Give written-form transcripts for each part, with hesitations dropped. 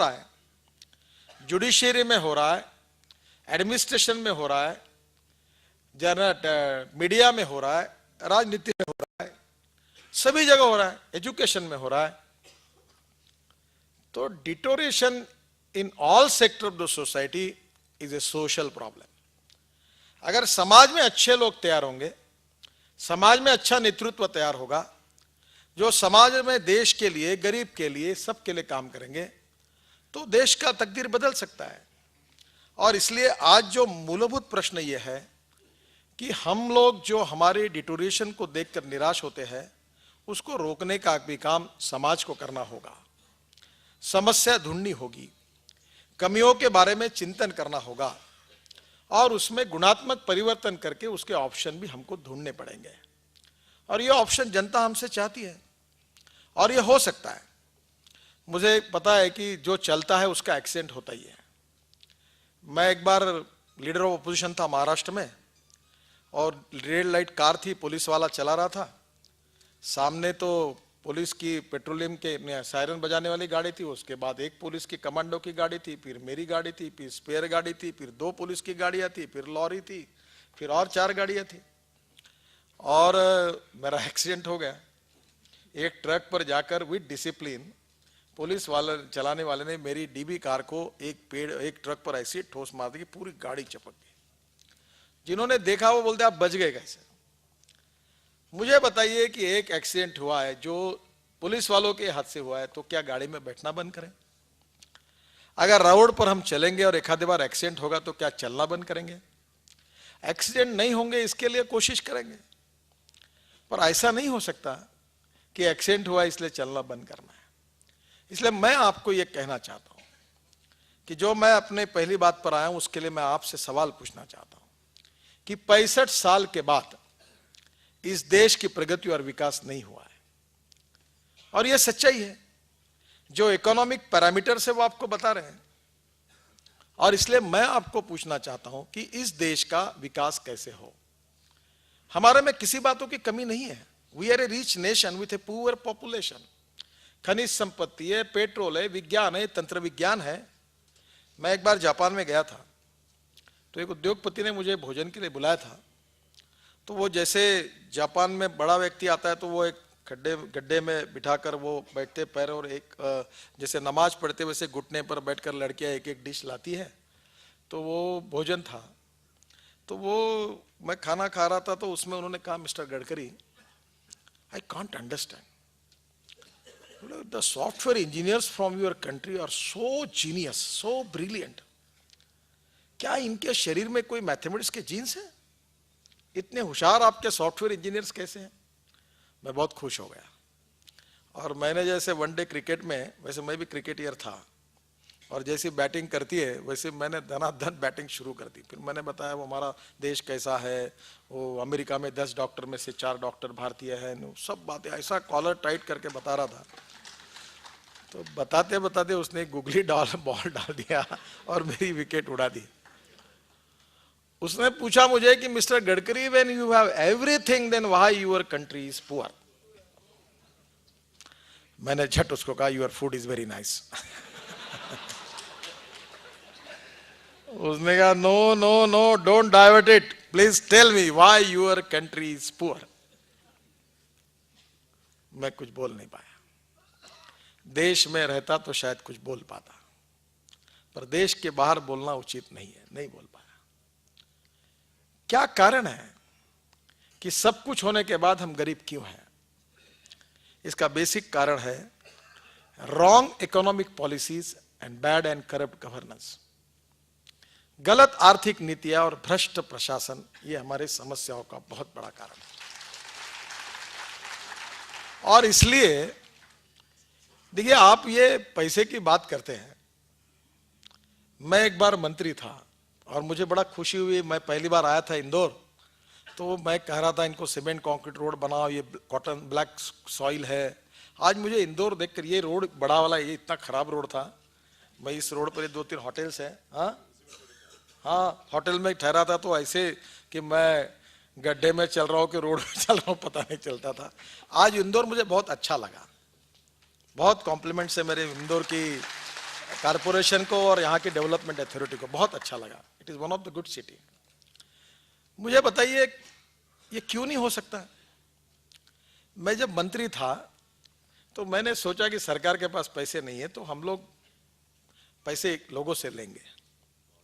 रहा है, जुडिशियरी में हो रहा है, एडमिनिस्ट्रेशन में हो रहा है, मीडिया में हो रहा है, राजनीति में हो रहा है, सभी जगह हो रहा है, एजुकेशन में हो रहा है। तो deterioration in all sector of the society is a social problem. अगर समाज में अच्छे लोग तैयार होंगे, समाज में अच्छा नेतृत्व तैयार होगा, जो समाज में देश के लिए, गरीब के लिए, सबके लिए काम करेंगे, तो देश का तकदीर बदल सकता है। और इसलिए आज जो मूलभूत प्रश्न ये है कि हम लोग जो हमारे डिटोरेशन को देखकर निराश होते हैं, उसको रोकने का भी काम समाज को करना होगा। समस्या ढूंढनी होगी, कमियों के बारे में चिंतन करना होगा और उसमें गुणात्मक परिवर्तन करके उसके ऑप्शन भी हमको ढूंढने पड़ेंगे। और ये ऑप्शन जनता हमसे चाहती है और ये हो सकता है। मुझे पता है कि जो चलता है उसका एक्सीडेंट होता ही है। मैं एक बार लीडर ऑफ अपोजिशन था महाराष्ट्र में और रेड लाइट कार थी, पुलिस वाला चला रहा था, सामने तो पुलिस की पेट्रोलियम के सायरन बजाने वाली गाड़ी थी, उसके बाद एक पुलिस की कमांडो की गाड़ी थी, फिर मेरी गाड़ी थी, फिर स्पेयर गाड़ी थी, फिर 2 पुलिस की गाड़ियां थी, फिर लॉरी थी, फिर और 4 गाड़ियां थी और मेरा एक्सीडेंट हो गया। एक ट्रक पर जाकर विद डिसिप्लिन पुलिस वाले चलाने वाले ने मेरी डीबी कार को एक ट्रक पर ऐसी ठोस मार दी कि पूरी गाड़ी चपक गई। जिन्होंने देखा वो बोलते आप बच गए कैसे? मुझे बताइए कि एक एक्सीडेंट हुआ है जो पुलिस वालों के हाथ से हुआ है, तो क्या गाड़ी में बैठना बंद करें? अगर रोड पर हम चलेंगे और एक आधी बार एक्सीडेंट होगा तो क्या चलना बंद करेंगे? एक्सीडेंट नहीं होंगे इसके लिए कोशिश करेंगे, पर ऐसा नहीं हो सकता कि एक्सीडेंट हुआ इसलिए चलना बंद करना है। इसलिए मैं आपको यह कहना चाहता हूं कि जो मैं अपने पहली बात पर आया हूं उसके लिए मैं आपसे सवाल पूछना चाहता हूं कि 65 साल के बाद इस देश की प्रगति और विकास नहीं हुआ है और यह सच्चाई है। जो इकोनॉमिक पैरामीटर से वो आपको बता रहे हैं और इसलिए मैं आपको पूछना चाहता हूं कि इस देश का विकास कैसे हो। हमारे में किसी बातों की कमी नहीं है। We are a rich nation with a poor population. खनिज संपत्ति है, पेट्रोल है, विज्ञान है, तंत्र विज्ञान है। मैं एक बार जापान में गया था तो एक उद्योगपति ने मुझे भोजन के लिए बुलाया था। तो वो जैसे जापान में बड़ा व्यक्ति आता है तो वो एक गड्ढे में बिठाकर वो बैठते पैर और एक जैसे नमाज पढ़ते वैसे घुटने पर बैठकर लड़कियां एक एक डिश लाती है। तो वो भोजन था, तो वो मैं खाना खा रहा था तो उसमें उन्होंने कहा, mister Gadkari, I can't understand the software engineers from your country are so genius, so brilliant. क्या इनके शरीर में कोई मैथमेटिक्स के जीन्स हैं? इतने होशियार आपके सॉफ्टवेयर इंजीनियर्स कैसे हैं? मैं बहुत खुश हो गया। और मैंने जैसे वनडे क्रिकेट में, वैसे मैं भी क्रिकेटर था, और जैसी बैटिंग करती है वैसे मैंने धनाधन बैटिंग शुरू कर दी। फिर मैंने बताया वो हमारा देश कैसा है, वो अमेरिका में 10 डॉक्टर में से 4 डॉक्टर भारतीय हैं, सब बातें ऐसा कॉलर टाइट करके बता रहा था। तो बताते बताते उसने गुगली बॉल डाल दिया और मेरी विकेट उड़ा दी। उसने पूछा मुझे कि mister Gadkari, when you have everything then why your country is poor? मैंने झट उसको कहा, your food is very nice. उसने कहा, no no no, don't divert it, please tell me why your country is poor. मैं कुछ बोल नहीं पाया। देश में रहता तो शायद कुछ बोल पाता, पर देश के बाहर बोलना उचित नहीं है, नहीं बोल पाया। क्या कारण है कि सब कुछ होने के बाद हम गरीब क्यों हैं? इसका बेसिक कारण है wrong economic policies and bad and corrupt governance. गलत आर्थिक नीतियां और भ्रष्ट प्रशासन, ये हमारे समस्याओं का बहुत बड़ा कारण है। और इसलिए देखिए, आप ये पैसे की बात करते हैं। मैं एक बार मंत्री था और मुझे बड़ा खुशी हुई। मैं पहली बार आया था इंदौर, तो मैं कह रहा था इनको सीमेंट कंक्रीट रोड बनाओ, ये कॉटन ब्लैक सॉइल है। आज मुझे इंदौर देखकर, ये रोड बड़ा वाला, ये इतना खराब रोड था। मैं इस रोड पर 2-3 होटल्स हैं, हाँ होटल में ठहरा था तो ऐसे कि मैं गड्ढे में चल रहा हूँ कि रोड में चल रहा हूँ पता नहीं चलता था। आज इंदौर मुझे बहुत अच्छा लगा। बहुत कॉम्प्लीमेंट्स है मेरे इंदौर की कारपोरेशन को और यहाँ की डेवलपमेंट अथॉरिटी को बहुत अच्छा लगा। It is one of the good city. मुझे बताइए ये क्यों नहीं हो सकता? मैं जब मंत्री था तो मैंने सोचा कि सरकार के पास पैसे नहीं है तो हम लोग पैसे लोगों से लेंगे।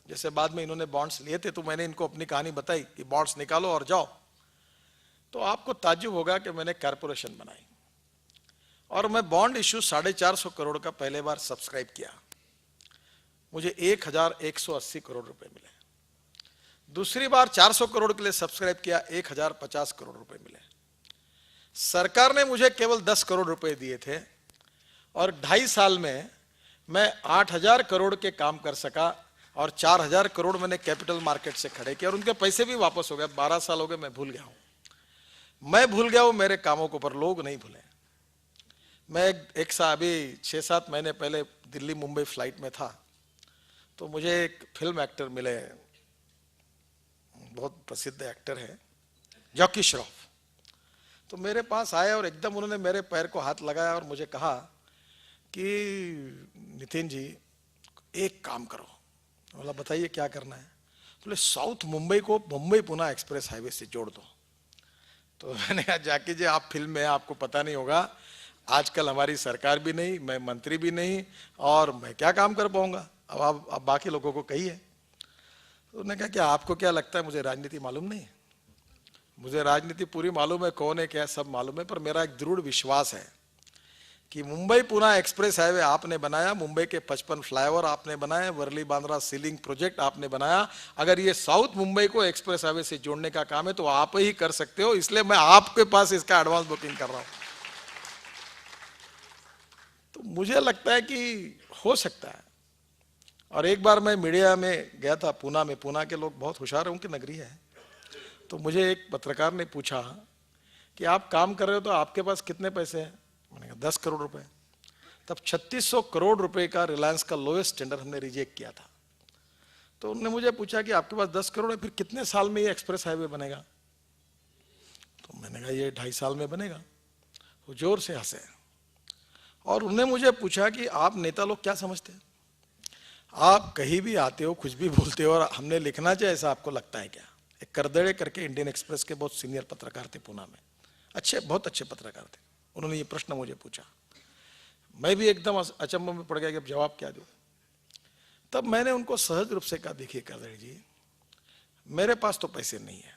जैसे बाद में इन्होंने बॉन्ड्स लिए थे तो मैंने इनको अपनी कहानी बताई कि बॉन्ड्स निकालो और जाओ। तो आपको ताज्जुब होगा कि मैंने कारपोरेशन बनाई और मैं बॉन्ड इश्यू 450 करोड़ का पहले बार सब्सक्राइब किया। मुझे 1180 करोड़ रुपए मिले। दूसरी बार 400 करोड़ के लिए सब्सक्राइब किया, 1050 करोड़ रुपए मिले। सरकार ने मुझे केवल 10 करोड़ रुपए दिए थे और 2.5 साल में मैं 8000 करोड़ के काम कर सका और 4000 करोड़ मैंने कैपिटल मार्केट से खड़े किए और उनके पैसे भी वापस हो गए। 12 साल हो गए, मैं भूल गया हूं। मैं भूल गया हूं मेरे कामों को, पर लोग नहीं भूले। मैं एक सा अभी 6-7 महीने पहले दिल्ली मुंबई फ्लाइट में था तो मुझे एक फिल्म एक्टर मिले, बहुत प्रसिद्ध एक्टर है, जॉकी श्रॉफ। तो मेरे पास आए और एकदम उन्होंने मेरे पैर को हाथ लगाया और मुझे कहा कि नितिन जी एक काम करो। बोला बताइए क्या करना है? बोले साउथ मुंबई को मुंबई पुणे एक्सप्रेस हाईवे से जोड़ दो। तो मैंने कहा जाकी जी आप फिल्म में आपको पता नहीं होगा, आजकल हमारी सरकार भी नहीं, मैं मंत्री भी नहीं और मैं क्या काम कर पाऊंगा, अब आप बाकी लोगों को कहिए। तो उन्होंने कहा कि आपको क्या लगता है मुझे राजनीति मालूम नहीं है? मुझे राजनीति पूरी मालूम है, कौन है क्या सब मालूम है, पर मेरा एक दृढ़ विश्वास है कि मुंबई पुणे एक्सप्रेस हाईवे आपने बनाया, मुंबई के 55 फ्लाईओवर आपने बनाए, वर्ली बांद्रा सीलिंग प्रोजेक्ट आपने बनाया। अगर ये साउथ मुंबई को एक्सप्रेस हाईवे से जोड़ने का काम है तो आप ही कर सकते हो, इसलिए मैं आपके पास इसका एडवांस बुकिंग कर रहा हूं। तो मुझे लगता है कि हो सकता है। और एक बार मैं मीडिया में गया था पूना में, पूना के लोग बहुत होशियार, उनकी नगरी है। तो मुझे एक पत्रकार ने पूछा कि आप काम कर रहे हो तो आपके पास कितने पैसे हैं? मैंने कहा 10 करोड़ रुपए। तब 3600 करोड़ रुपए का रिलायंस का लोएस्ट टेंडर हमने रिजेक्ट किया था। तो उन्होंने मुझे पूछा कि आपके पास 10 करोड़ है, फिर कितने साल में ये एक्सप्रेस हाईवे बनेगा? तो मैंने कहा ये 2.5 साल में बनेगा। वो जोर से हंसे और उन्होंने मुझे पूछा कि आप नेता लोग क्या समझते हैं, आप कहीं भी आते हो कुछ भी बोलते हो और हमने लिखना चाहिए ऐसा आपको लगता है क्या? एक करदड़े करके इंडियन एक्सप्रेस के बहुत सीनियर पत्रकार थे पूना में, अच्छे बहुत अच्छे पत्रकार थे। उन्होंने ये प्रश्न मुझे पूछा, मैं भी एकदम अचंभे में पड़ गया कि अब जवाब क्या दूं। तब मैंने उनको सहज रूप से कहा देखिए करदड़े जी, मेरे पास तो पैसे नहीं है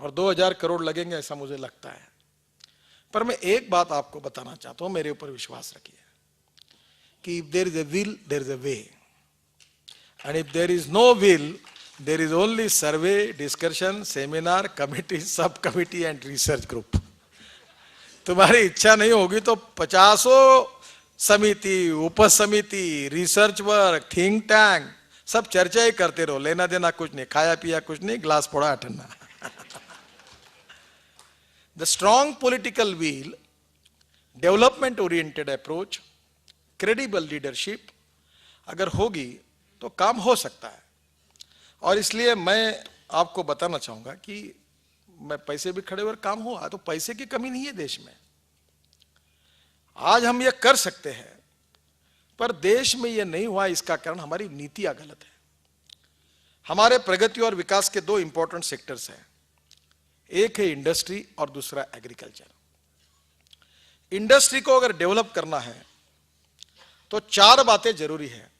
और 2000 करोड़ लगेंगे ऐसा मुझे लगता है, पर मैं एक बात आपको बताना चाहता हूं, मेरे ऊपर विश्वास रखिए कि if there is a will there is a way and if there is no will there is only survey, discussion, seminar, committee, sub committee and research group। तुम्हारी इच्छा नहीं होगी तो 50 समिति, उपसमिति, रिसर्च वर्क, थिंक टैंक सब चर्चा ही करते रहो, लेना देना कुछ नहीं, खाया पिया कुछ नहीं, ग्लास फोड़ा अठन्ना। The strong political will, development oriented approach, credible leadership अगर होगी तो काम हो सकता है। और इसलिए मैं आपको बताना चाहूंगा कि मैं पैसे भी खड़े हुए काम हुआ तो पैसे की कमी नहीं है देश में, आज हम ये कर सकते हैं, पर देश में ये नहीं हुआ इसका कारण हमारी नीतियां गलत है। हमारे प्रगति और विकास के 2 इंपॉर्टेंट सेक्टर्स हैं, एक है इंडस्ट्री और दूसरा एग्रीकल्चर। इंडस्ट्री को अगर डेवलप करना है तो 4 बातें जरूरी है,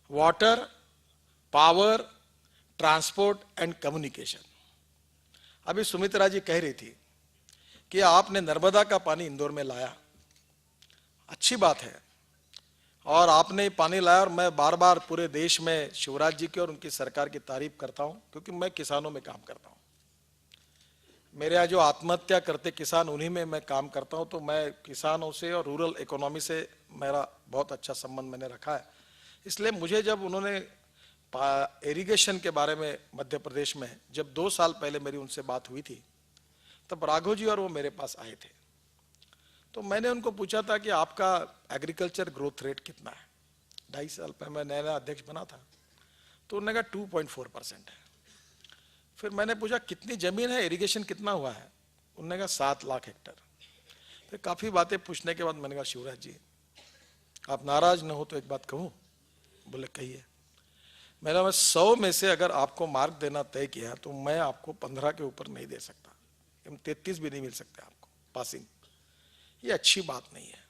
water, power, transport and communication. अभी सुमित्रा जी कह रही थी कि आपने नर्मदा का पानी इंदौर में लाया, अच्छी बात है, और आपने पानी लाया और मैं बार बार पूरे देश में शिवराज जी की और उनकी सरकार की तारीफ करता हूं क्योंकि मैं किसानों में काम करता हूं। मेरे यहाँ जो आत्महत्या करते किसान उन्हीं में मैं काम करता हूं, तो मैं किसानों से और रूरल इकोनॉमी से मेरा बहुत अच्छा संबंध मैंने रखा है। इसलिए मुझे जब उन्होंने इरिगेशन के बारे में मध्य प्रदेश में जब 2 साल पहले मेरी उनसे बात हुई थी तब राघव जी और वो मेरे पास आए थे। तो मैंने उनको पूछा था कि आपका एग्रीकल्चर ग्रोथ रेट कितना है? 2.5 साल पहले मैं नया अध्यक्ष बना था, तो उन्होंने कहा 2.4% है। फिर मैंने पूछा कितनी जमीन है, इरिगेशन कितना हुआ है? उन्होंने कहा 7 लाख हेक्टर। फिर काफी बातें पूछने के बाद मैंने कहा शिवराज जी आप नाराज न हो तो एक बात कहूं? बोले कहिए। मेरा 100 में से अगर आपको मार्क देना तय किया तो मैं आपको 15 के ऊपर नहीं दे सकता, 33 भी नहीं मिल सकते आपको पासिंग। ये अच्छी बात नहीं है।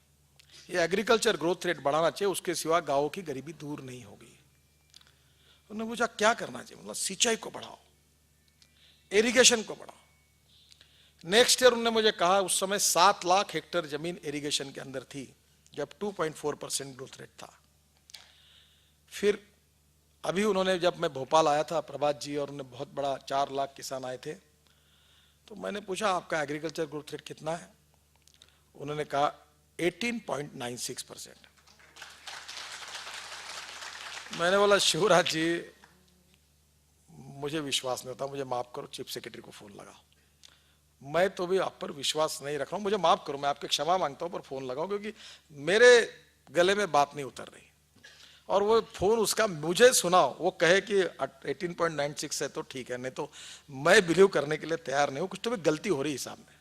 ये एग्रीकल्चर ग्रोथ रेट बढ़ाना चाहिए, उसके सिवा गांवों की गरीबी दूर नहीं होगी। उन्होंने पूछा क्या करना चाहिए? मतलब सिंचाई को बढ़ाओ, इरिगेशन को बढ़ाओ। नेक्स्ट ईयर उन्होंने मुझे कहा, उस समय 7 लाख हेक्टेयर जमीन इरिगेशन के अंदर थी जब 2.4% ग्रोथ रेट था। फिर अभी उन्होंने, जब मैं भोपाल आया था, प्रभात जी और उन्हें बहुत बड़ा 4 लाख किसान आए थे, तो मैंने पूछा आपका एग्रीकल्चर ग्रोथ रेट कितना है? उन्होंने कहा 18.96%। मैंने बोला शिवराज जी मुझे विश्वास नहीं होता, मुझे माफ करो, चीफ सेक्रेटरी को फोन लगाओ। मैं तो भी आप पर विश्वास नहीं रख रहा हूं, मुझे माफ करो, मैं आपके क्षमा मांगता हूं, पर फोन लगाओ, क्योंकि मेरे गले में बात नहीं उतर रही। और वो फोन उसका मुझे सुनाओ, वो कहे कि 18.96 है तो ठीक है, नहीं तो मैं बिलीव करने के लिए तैयार नहीं हूं, कुछ तो भी गलती हो रही हिसाब में।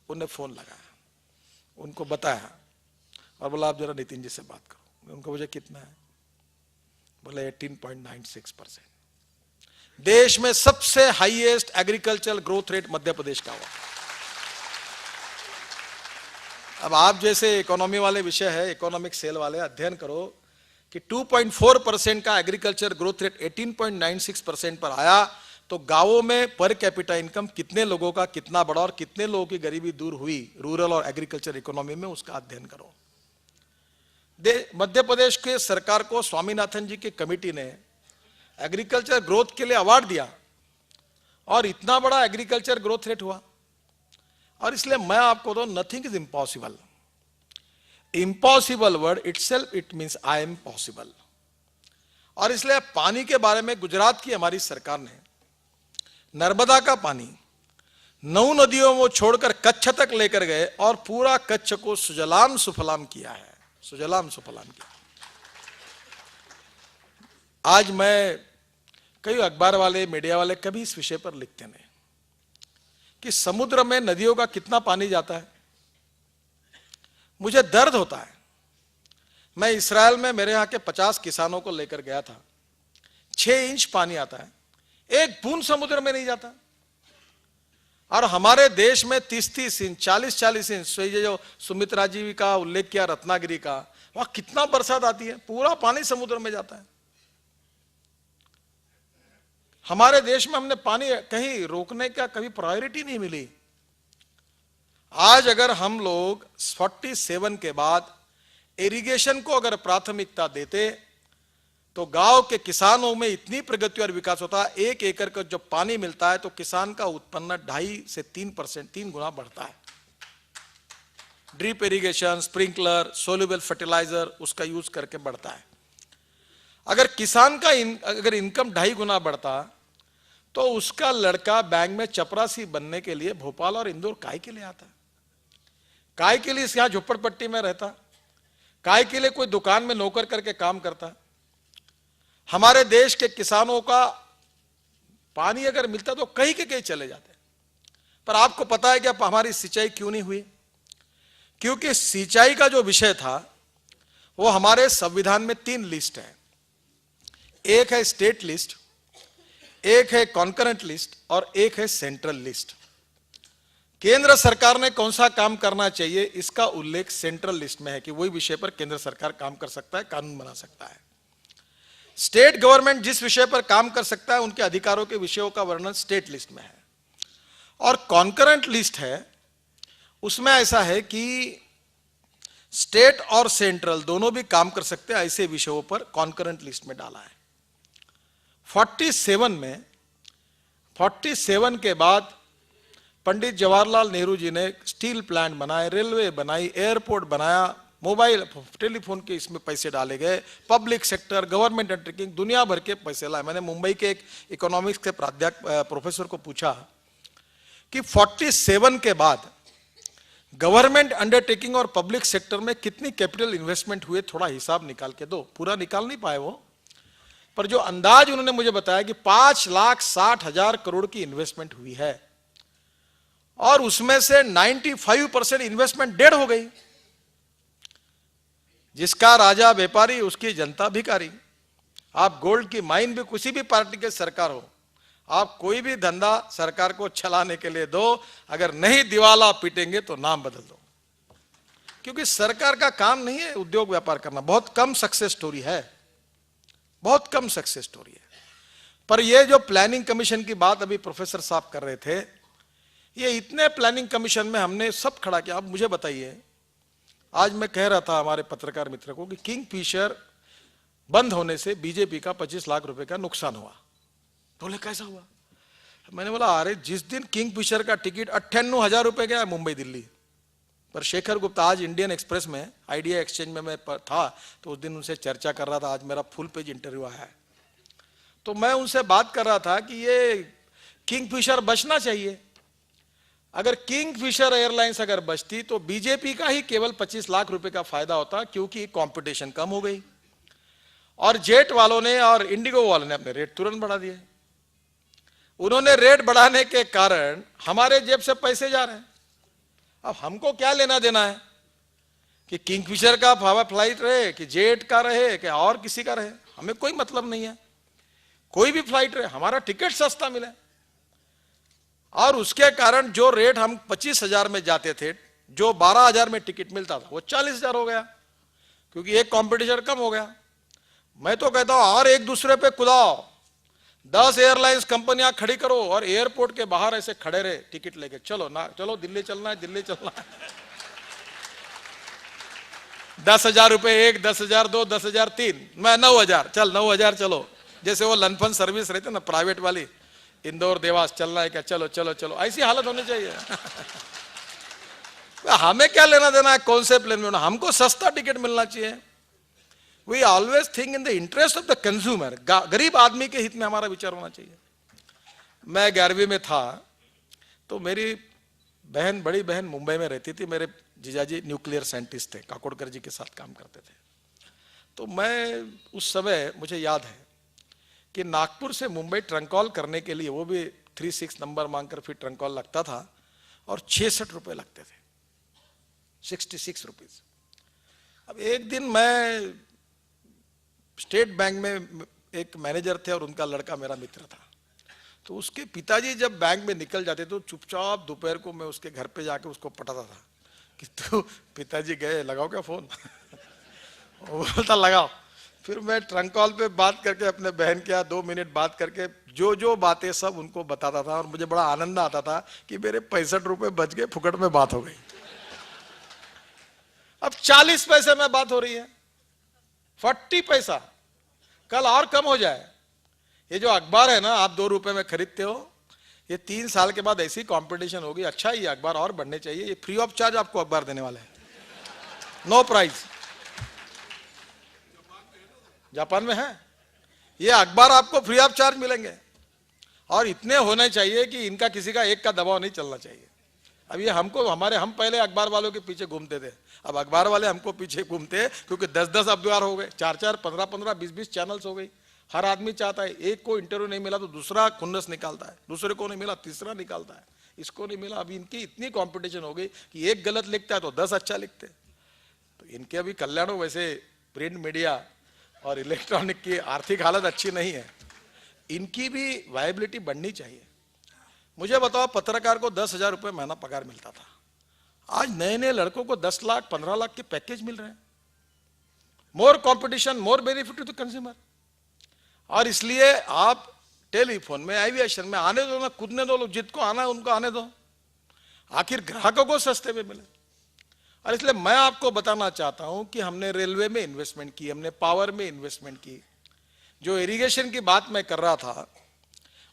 उन्हें फोन लगाया, उनको बताया और बोला आप जरा नितिन जी से बात करो। उनको मुझे कितना है? बोले 18.96%। देश में सबसे highest agricultural growth rate Madhya Pradesh का हुआ। अब आप जैसे इकोनॉमी वाले विषय है, इकोनॉमिक सेल वाले, अध्ययन करो कि 2.4% का एग्रीकल्चर ग्रोथ रेट 18.96% पर आया, तो गांवों में पर कैपिटा इनकम कितने लोगों का कितना बढ़ा और कितने लोगों की गरीबी दूर हुई रूरल और एग्रीकल्चर इकोनॉमी में, उसका अध्ययन करो। मध्य प्रदेश के सरकार को स्वामीनाथन जी की कमेटी ने एग्रीकल्चर ग्रोथ के लिए अवार्ड दिया और इतना बड़ा एग्रीकल्चर ग्रोथ रेट हुआ। और इसलिए मैं आपको तो nothing is impossible. Impossible word itself it means I am possible. और इसलिए पानी के बारे में गुजरात की हमारी सरकार ने नर्मदा का पानी 9 नदियों में छोड़कर कच्छ तक लेकर गए और पूरा कच्छ को सुजलाम सुफलाम किया है, सुजलाम सुफलाम किया। आज मैं, कई अखबार वाले, मीडिया वाले कभी इस विषय पर लिखते नहीं कि समुद्र में नदियों का कितना पानी जाता है। मुझे दर्द होता है। मैं इस्राएल में मेरे यहां के 50 किसानों को लेकर गया था। 6 इंच पानी आता है, एक बूंद समुद्र में नहीं जाता। और हमारे देश में 30-30 इंच, 40-40 इंच, जो सुमित्रा जी का उल्लेख किया रत्नागिरी का, वहां कितना बरसात आती है, पूरा पानी समुद्र में जाता है। हमारे देश में हमने पानी कहीं रोकने का कभी प्रायोरिटी नहीं मिली। आज अगर हम लोग 47 के बाद इरिगेशन को अगर प्राथमिकता देते तो गांव के किसानों में इतनी प्रगति और विकास होता है। 1 एकड़ का जब पानी मिलता है तो किसान का उत्पन्न 2.5 से 3%, 3 गुना बढ़ता है। Drip irrigation, sprinkler, soluble fertiliser उसका यूज करके बढ़ता है। अगर किसान का अगर इनकम 2.5 गुना बढ़ता तो उसका लड़का बैंक में चपरासी बनने के लिए भोपाल और इंदौर काय के लिए आता? काय के लिए यहां झोपड़पट्टी में रहता? काय के लिए कोई दुकान में नौकर करके काम करता? हमारे देश के किसानों का पानी अगर मिलता तो कहीं के कहीं चले जाते। पर आपको पता है कि अब हमारी सिंचाई क्यों नहीं हुई? क्योंकि सिंचाई का जो विषय था वो हमारे संविधान में 3 लिस्ट है। एक है स्टेट लिस्ट, एक है कॉन्करेंट लिस्ट और एक है सेंट्रल लिस्ट। केंद्र सरकार ने कौन सा काम करना चाहिए इसका उल्लेख सेंट्रल लिस्ट में है कि वही विषय पर केंद्र सरकार काम कर सकता है, कानून बना सकता है। स्टेट गवर्नमेंट जिस विषय पर काम कर सकता है उनके अधिकारों के विषयों का वर्णन स्टेट लिस्ट में है। और कॉन्करेंट लिस्ट है, उसमें ऐसा है कि स्टेट और सेंट्रल दोनों भी काम कर सकते हैं, ऐसे विषयों पर कॉन्करेंट लिस्ट में डाला है। 47 के बाद पंडित जवाहरलाल नेहरू जी ने स्टील प्लांट बनाए, रेलवे बनाई, एयरपोर्ट बनाया, मोबाइल टेलीफोन के इसमें पैसे डाले गए, पब्लिक सेक्टर, गवर्नमेंट अंडरटेकिंग, दुनिया भर के पैसे लाए। मैंने मुंबई के एक इकोनॉमिक्स के प्रोफेसर को पूछा कि 47 के बाद गवर्नमेंट अंडरटेकिंग और पब्लिक सेक्टर में कितनी कैपिटल इन्वेस्टमेंट हुए, थोड़ा हिसाब निकाल के दो। पूरा निकाल नहीं पाए वो, पर जो अंदाज उन्होंने मुझे बताया कि 5,60,000 करोड़ की इन्वेस्टमेंट हुई है और उसमें से 95% इन्वेस्टमेंट डेड हो गई। जिसका राजा व्यापारी उसकी जनता भिखारी। आप गोल्ड की माइन भी किसी भी पार्टी के सरकार हो, आप कोई भी धंधा सरकार को चलाने के लिए दो, अगर नहीं दिवाला पीटेंगे तो नाम बदल दो, क्योंकि सरकार का काम नहीं है उद्योग व्यापार करना। बहुत कम सक्सेस स्टोरी है, बहुत कम सक्सेस स्टोरी है। पर ये जो प्लानिंग कमीशन की बात अभी प्रोफेसर साहब कर रहे थे, ये इतने प्लानिंग कमीशन में हमने सब खड़ा किया। अब मुझे बताइए, आज मैं कह रहा था हमारे पत्रकार मित्र को कि किंगफिशर बंद होने से बीजेपी का 25 लाख रुपए का नुकसान हुआ। बोले कैसा हुआ? मैंने बोला अरे जिस दिन किंगफिशर का टिकट 98,000 रुपए गया मुंबई दिल्ली पर, शेखर गुप्ता आज इंडियन एक्सप्रेस में आइडिया एक्सचेंज में मैं था तो उस दिन उनसे चर्चा कर रहा था, आज मेरा फुल पेज इंटरव्यू आया है, तो मैं उनसे बात कर रहा था कि ये किंगफिशर बचना चाहिए। अगर किंगफिशर एयरलाइंस अगर बचती तो बीजेपी का ही केवल 25 लाख रुपए का फायदा होता, क्योंकि कंपटीशन कम हो गई और जेट वालों ने और इंडिगो वालों ने अपने रेट तुरंत बढ़ा दिए। उन्होंने रेट बढ़ाने के कारण हमारे जेब से पैसे जा रहे हैं। अब हमको क्या लेना देना है कि किंगफिशर का फ्लाइट रहे कि जेट का रहे कि और किसी का रहे, हमें कोई मतलब नहीं है। कोई भी फ्लाइट रहे, हमारा टिकट सस्ता मिले। और उसके कारण जो रेट हम 25,000 में जाते थे, जो 12,000 में टिकट मिलता था, वो 40,000 हो गया, क्योंकि एक कॉम्पिटिशन कम हो गया। मैं तो कहता हूं और एक दूसरे पे कुदाओ, 10 एयरलाइंस कंपनियां खड़ी करो और एयरपोर्ट के बाहर ऐसे खड़े रहे टिकट लेके, चलो ना चलो दिल्ली चलना है, दिल्ली चलना है। 10,000 रुपए एक, 10,000 दो, 10,000 तीन, मैं 9,000, चल 9,000 चलो। जैसे वो लनफन सर्विस रहते ना प्राइवेट वाली, इंदौर देवास चलना है क्या, चलो चलो चलो, ऐसी हालत होनी चाहिए। हमें क्या लेना देना है कौन से प्लेन में, हमको सस्ता टिकट मिलना चाहिए। We always think in the interest of the consumer, गरीब आदमी के हित में हमारा विचार होना चाहिए। मैं 11वीं में था तो मेरी बहन, बड़ी बहन मुंबई में रहती थी, मेरे जीजाजी न्यूक्लियर साइंटिस्ट थे, काकोडकर जी के साथ काम करते थे। तो मैं उस समय मुझे याद है कि नागपुर से मुंबई ट्रंक कॉल करने के लिए, वो भी 36 नंबर मांगकर फिर ट्रंक कॉल लगता था और 66 रुपए लगते थे, 66 रुपीज। अब एक दिन मैं स्टेट बैंक में एक मैनेजर थे और उनका लड़का मेरा मित्र था, तो उसके पिताजी जब बैंक में निकल जाते तो चुपचाप दोपहर को मैं उसके घर पे जाके उसको पटाता था कि तू, पिताजी गए, लगाओ क्या फोन? वो बोलता लगाओ। फिर मैं ट्रंक कॉल पे बात करके अपने बहन के 2 मिनट बात करके जो जो बातें सब उनको बताता था और मुझे बड़ा आनंद आता था कि मेरे 65 रुपए बच गए, फुकट में बात हो गई। अब 40 पैसे में बात हो रही है, 40 पैसा, कल और कम हो जाए। ये जो अखबार है ना, आप 2 रुपए में खरीदते हो, ये 3 साल के बाद ऐसी कंपटीशन होगी, अच्छा ये अखबार और बढ़ने चाहिए। ये फ्री ऑफ चार्ज आपको अखबार देने वाला है, नो प्राइस। जापान में है, ये अखबार आपको फ्री ऑफ चार्ज मिलेंगे और इतने होने चाहिए कि इनका किसी का एक का दबाव नहीं चलना चाहिए। अब ये हमको, हम पहले अखबार वालों के पीछे घूमते थे, अब अखबार वाले हमको पीछे घूमते हैं, क्योंकि 10-10 अखबार हो गए, 4-4, 15-15, 20-20 चैनल्स हो गई। हर आदमी चाहता है, एक को इंटरव्यू नहीं मिला तो दूसरा खुन्नस निकालता है, दूसरे को नहीं मिला तीसरा निकालता है, इसको नहीं मिला। अभी इनकी इतनी कंपटीशन हो गई कि एक गलत लिखता है तो 10 अच्छा लिखते। तो इनके अभी कल्याण, वैसे प्रिंट मीडिया और इलेक्ट्रॉनिक की आर्थिक हालत अच्छी नहीं है, इनकी भी वायबिलिटी बढ़नी चाहिए। मुझे बताओ, पत्रकार को 10,000 रुपए महीना पगार मिलता था, आज नए नए लड़कों को 10 लाख 15 लाख के पैकेज मिल रहे हैं। More competition, more benefit to the consumer. और इसलिए आप टेलीफोन में, एविएशन में आने दो ना, कूदने दो, लोग जिसको आना है उनको आने दो, आखिर ग्राहकों को सस्ते में मिले। और इसलिए मैं आपको बताना चाहता हूं कि हमने रेलवे में इन्वेस्टमेंट की, हमने पावर में इन्वेस्टमेंट की। जो इरिगेशन की बात मैं कर रहा था,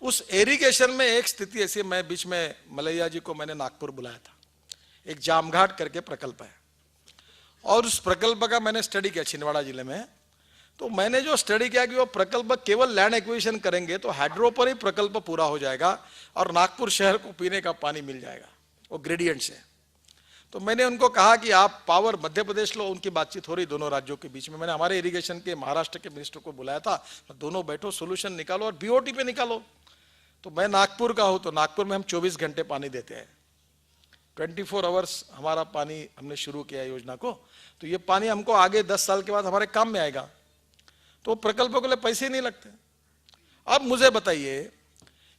उस इरिगेशन में एक स्थिति ऐसी, मैं बीच में मलैया जी को मैंने नागपुर बुलाया था, एक जामघाट करके प्रकल्प है और उस प्रकल्प का मैंने स्टडी किया छिंदवाड़ा जिले में। तो मैंने जो स्टडी किया कि वो प्रकल्प केवल लैंड एक्विजिशन करेंगे तो हाइड्रो पर ही प्रकल्प पूरा हो जाएगा और नागपुर शहर को पीने का पानी मिल जाएगा, वो ग्रेडियंट से। तो मैंने उनको कहा कि आप पावर मध्य प्रदेश लो, उनकी बातचीत हो रही दोनों राज्यों के बीच में। मैंने हमारे इरिगेशन के महाराष्ट्र के मिनिस्टर को बुलाया था, दोनों बैठो, सोल्यूशन निकालो और बीओटी पे निकालो। तो मैं नागपुर का हूं, तो नागपुर में हम 24 घंटे पानी देते हैं, 24 आवर्स हमारा पानी, हमने शुरू किया योजना को। तो ये पानी हमको आगे 10 साल के बाद हमारे काम में आएगा, तो प्रकल्पों के लिए पैसे ही नहीं लगते। अब मुझे बताइए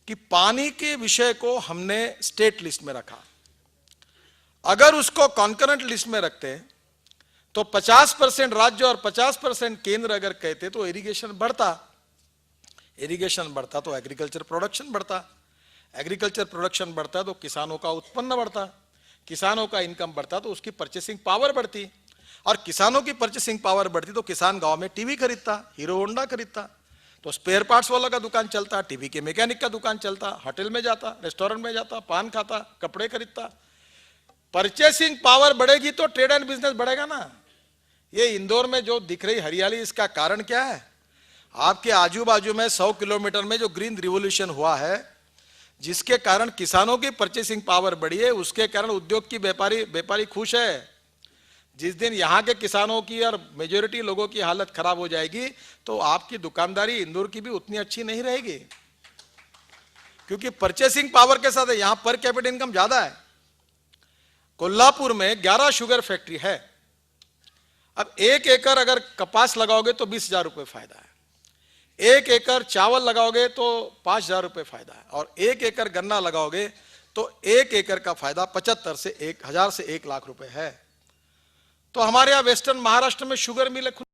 कि पानी के विषय को हमने स्टेट लिस्ट में रखा, अगर उसको कॉन्करेंट लिस्ट में रखते तो 50% राज्य और 50% केंद्र अगर कहते तो इरिगेशन बढ़ता, इरिगेशन बढ़ता तो एग्रीकल्चर प्रोडक्शन बढ़ता, एग्रीकल्चर प्रोडक्शन बढ़ता तो किसानों का उत्पन्न बढ़ता, किसानों का इनकम बढ़ता तो उसकी परचेसिंग पावर बढ़ती, और किसानों की परचेसिंग पावर बढ़ती तो किसान गांव में टीवी खरीदता, हीरो होंडा खरीदता, तो स्पेयर पार्ट्स वाला का दुकान चलता, टीवी के मैकेनिक का दुकान चलता, होटल में जाता, रेस्टोरेंट में जाता, पान खाता, कपड़े खरीदता। परचेसिंग पावर बढ़ेगी तो ट्रेड एंड बिजनेस बढ़ेगा ना। ये इंदौर में जो दिख रही हरियाली, इसका कारण क्या है? आपके आजू बाजू में 100 किलोमीटर में जो ग्रीन रिवोल्यूशन हुआ है, जिसके कारण किसानों की परचेसिंग पावर बढ़ी है, उसके कारण उद्योग की व्यापारी खुश है। जिस दिन यहां के किसानों की और मेजोरिटी लोगों की हालत खराब हो जाएगी तो आपकी दुकानदारी इंदौर की भी उतनी अच्छी नहीं रहेगी, क्योंकि परचेसिंग पावर के साथ यहां पर कैपिटल इनकम ज्यादा है। कोल्हापुर में 11 शुगर फैक्ट्री है। अब 1 एकड़ अगर कपास लगाओगे तो 20,000 रुपए फायदा है, 1 एकड़ चावल लगाओगे तो 5,000 रुपए फायदा है, और 1 एकड़ गन्ना लगाओगे तो 1 एकड़ का फायदा 75 से 1,000 से 1 लाख रुपए है। तो हमारे यहां वेस्टर्न महाराष्ट्र में शुगर मिल